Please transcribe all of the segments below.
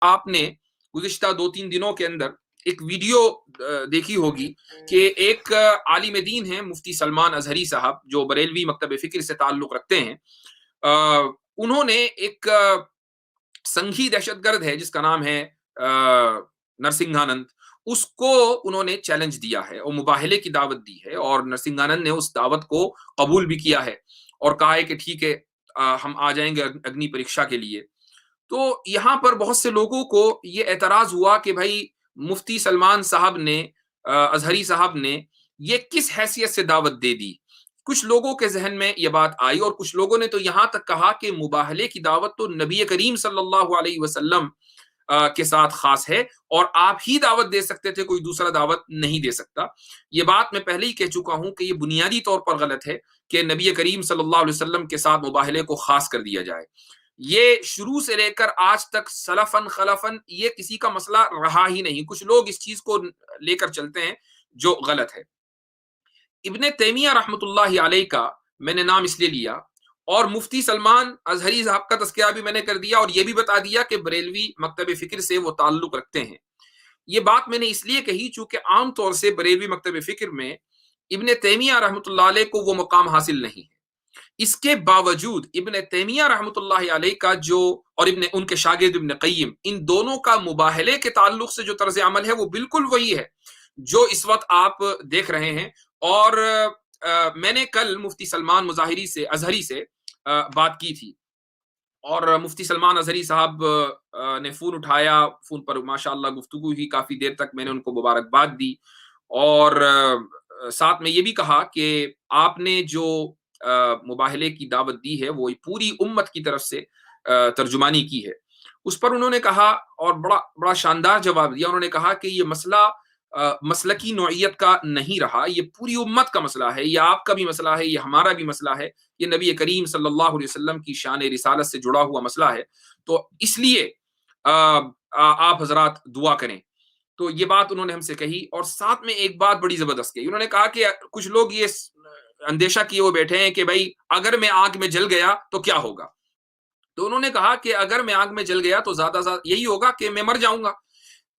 آپ نے گزشتہ 2-3 دنوں کے اندر ایک ویڈیو دیکھی ہوگی کہ ایک عالم دین ہیں مفتی سلمان اظہری صاحب جو بریلوی مکتب فکر سے تعلق رکھتے ہیں. انہوں نے ایک سنگھی دہشت گرد ہے جس کا نام ہے نرسنگھانند، اس کو انہوں نے چیلنج دیا ہے اور مباہلے کی دعوت دی ہے، اور نرسنگھانند نے اس دعوت کو قبول بھی کیا ہے اور کہا ہے کہ ٹھیک ہے ہم آ جائیں گے اگنی پریکشا کے لیے. تو یہاں پر بہت سے لوگوں کو یہ اعتراض ہوا کہ بھائی مفتی سلمان صاحب نے اظہری صاحب نے یہ کس حیثیت سے دعوت دے دی. کچھ لوگوں کے ذہن میں یہ بات آئی اور کچھ لوگوں نے تو یہاں تک کہا کہ مباہلے کی دعوت تو نبی کریم صلی اللہ علیہ وسلم کے ساتھ خاص ہے اور آپ ہی دعوت دے سکتے تھے، کوئی دوسرا دعوت نہیں دے سکتا. یہ بات میں پہلے ہی کہہ چکا ہوں کہ یہ بنیادی طور پر غلط ہے کہ نبی کریم صلی اللہ علیہ وسلم کے ساتھ مباہلے کو خاص کر دیا جائے. یہ شروع سے لے کر آج تک سلفن خلفن یہ کسی کا مسئلہ رہا ہی نہیں. کچھ لوگ اس چیز کو لے کر چلتے ہیں جو غلط ہے. ابن تیمیہ رحمۃ اللہ علیہ کا میں نے نام اس لیے لیا اور مفتی سلمان اظہری صاحب کا تذکرہ بھی میں نے کر دیا اور یہ بھی بتا دیا کہ بریلوی مکتب فکر سے وہ تعلق رکھتے ہیں. یہ بات میں نے اس لیے کہی چونکہ عام طور سے بریلوی مکتب فکر میں ابن تیمیہ رحمۃ اللہ علیہ کو وہ مقام حاصل نہیں ہے. اس کے باوجود ابن تیمیہ رحمۃ اللہ علیہ کا جو اور ان کے شاگرد ابن قیم، ان دونوں کا مباہلے کے تعلق سے جو طرز عمل ہے وہ بالکل وہی ہے جو اس وقت آپ دیکھ رہے ہیں. اور میں نے کل مفتی سلمان اظہری سے بات کی تھی اور مفتی سلمان اظہری صاحب نے فون اٹھایا، فون پر ماشاءاللہ گفتگو ہوئی کافی دیر تک. میں نے ان کو مبارکباد دی اور ساتھ میں یہ بھی کہا کہ آپ نے جو مباہلے کی دعوت دی ہے وہ پوری امت کی طرف سے ترجمانی کی ہے. اس پر انہوں نے کہا اور بڑا شاندار جواب دیا. انہوں نے کہا کہ یہ مسئلہ مسلکی نوعیت کا نہیں رہا، یہ پوری امت کا مسئلہ ہے، یہ آپ کا بھی مسئلہ ہے، یہ ہمارا بھی مسئلہ ہے، یہ نبی کریم صلی اللہ علیہ وسلم کی شان رسالت سے جڑا ہوا مسئلہ ہے. تو اس لیے آپ حضرات دعا کریں. تو یہ بات انہوں نے ہم سے کہی اور ساتھ میں ایک بات بڑی زبردست کہی. انہوں نے کہا کہ کچھ لوگ یہ اندیشہ کیے وہ بیٹھے ہیں کہ بھائی اگر میں آگ میں جل گیا تو کیا ہوگا. تو انہوں نے کہا کہ اگر میں آگ میں جل گیا تو زیادہ یہی ہوگا کہ میں مر جاؤں گا،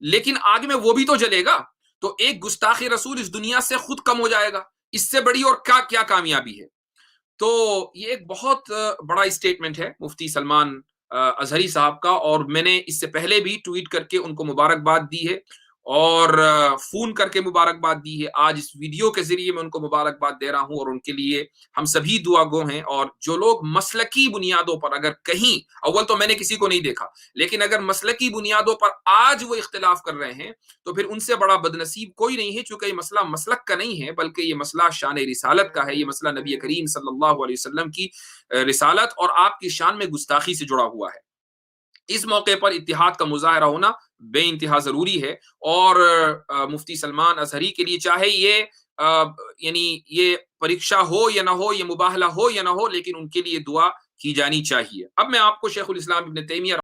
لیکن آگ میں وہ بھی تو جلے گا، تو ایک گستاخ رسول اس دنیا سے خود کم ہو جائے گا، اس سے بڑی اور کیا کامیابی ہے. تو یہ ایک بہت بڑا اسٹیٹمنٹ ہے مفتی سلمان اظہری صاحب کا، اور میں نے اس سے پہلے بھی ٹویٹ کر کے ان کو مبارکباد دی ہے اور فون کر کے مبارکباد دی ہے. آج اس ویڈیو کے ذریعے میں ان کو مبارکباد دے رہا ہوں اور ان کے لیے ہم سبھی دعا گو ہیں. اور جو لوگ مسلکی بنیادوں پر اگر کہیں اول تو میں نے کسی کو نہیں دیکھا، لیکن اگر مسلکی بنیادوں پر آج وہ اختلاف کر رہے ہیں تو پھر ان سے بڑا بدنصیب کوئی نہیں ہے، چونکہ یہ مسئلہ مسلک کا نہیں ہے بلکہ یہ مسئلہ شان رسالت کا ہے. یہ مسئلہ نبی کریم صلی اللہ علیہ وسلم کی رسالت اور آپ کی شان میں گستاخی سے جڑا ہوا ہے. اس موقع پر اتحاد کا مظاہرہ ہونا بے انتہا ضروری ہے اور مفتی سلمان اظہری کے لیے چاہے یہ یعنی یہ پریکشا ہو یا نہ ہو، یہ مباہلہ ہو یا نہ ہو، لیکن ان کے لیے دعا کی جانی چاہیے. اب میں آپ کو شیخ الاسلام ابن تیمیہ